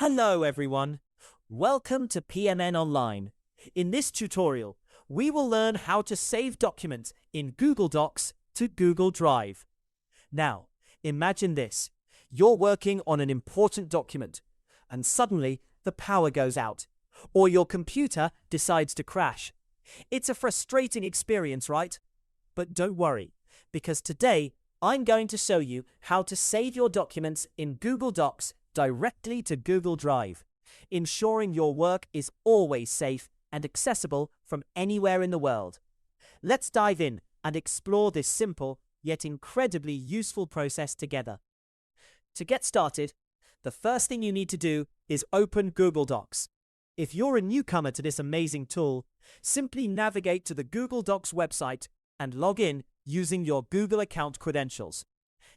Hello everyone, welcome to PMN Online. In this tutorial, we will learn how to save documents in Google Docs to Google Drive. Now, imagine this. You're working on an important document, and suddenly the power goes out, or your computer decides to crash. It's a frustrating experience, right? But don't worry, because today I'm going to show you how to save your documents in Google Docs directly to Google Drive, ensuring your work is always safe and accessible from anywhere in the world. Let's dive in and explore this simple yet incredibly useful process together. To get started, the first thing you need to do is open Google Docs. If you're a newcomer to this amazing tool, simply navigate to the Google Docs website and log in using your Google account credentials.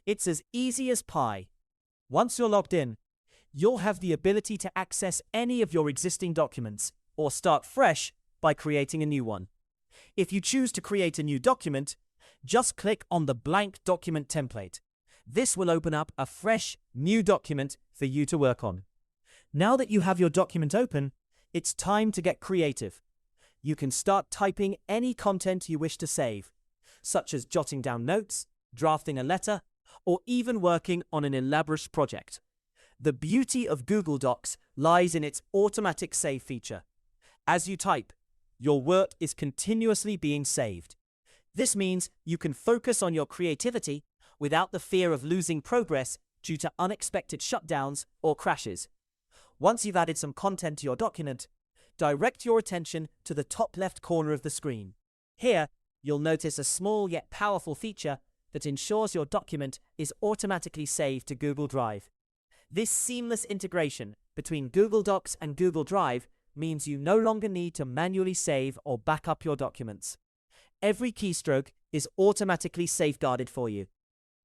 It's as easy as pie. Once you're logged in, you'll have the ability to access any of your existing documents or start fresh by creating a new one. If you choose to create a new document, just click on the blank document template. This will open up a fresh, new document for you to work on. Now that you have your document open, it's time to get creative. You can start typing any content you wish to save, such as jotting down notes, drafting a letter, or even working on an elaborate project. The beauty of Google Docs lies in its automatic save feature. As you type, your work is continuously being saved. This means you can focus on your creativity without the fear of losing progress due to unexpected shutdowns or crashes. Once you've added some content to your document, direct your attention to the top left corner of the screen. Here, you'll notice a small yet powerful feature that ensures your document is automatically saved to Google Drive. This seamless integration between Google Docs and Google Drive means you no longer need to manually save or back up your documents. Every keystroke is automatically safeguarded for you.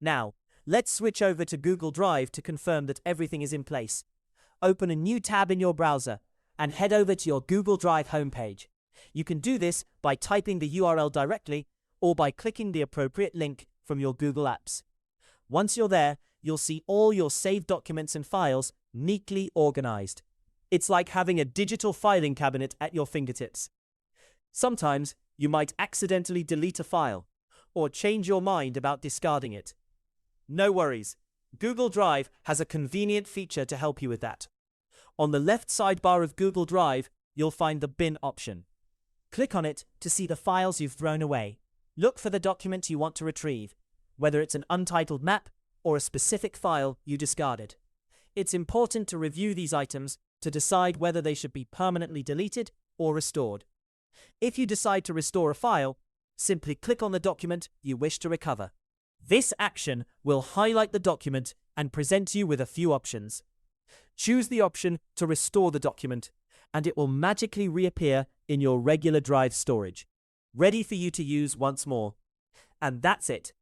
Now, let's switch over to Google Drive to confirm that everything is in place. Open a new tab in your browser and head over to your Google Drive homepage. You can do this by typing the URL directly or by clicking the appropriate link from your Google Apps. Once you're there, you'll see all your saved documents and files neatly organized. It's like having a digital filing cabinet at your fingertips. Sometimes you might accidentally delete a file or change your mind about discarding it. No worries, Google Drive has a convenient feature to help you with that. On the left sidebar of Google Drive, you'll find the bin option. Click on it to see the files you've thrown away. Look for the document you want to retrieve, whether it's an untitled map or a specific file you discarded. It's important to review these items to decide whether they should be permanently deleted or restored. If you decide to restore a file, simply click on the document you wish to recover. This action will highlight the document and present you with a few options. Choose the option to restore the document, and it will magically reappear in your regular Drive storage, ready for you to use once more. And that's it.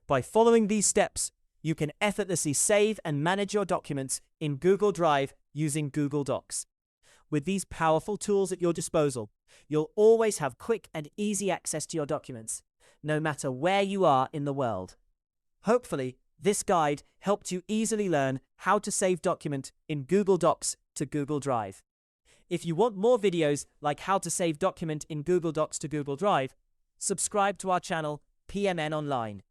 By following these steps, you can effortlessly save and manage your documents in Google Drive using Google Docs. With these powerful tools at your disposal, you'll always have quick and easy access to your documents, no matter where you are in the world. Hopefully, this guide helped you easily learn how to save document in Google Docs to Google Drive. If you want more videos like how to save document in Google Docs to Google Drive, subscribe to our channel PMN Online.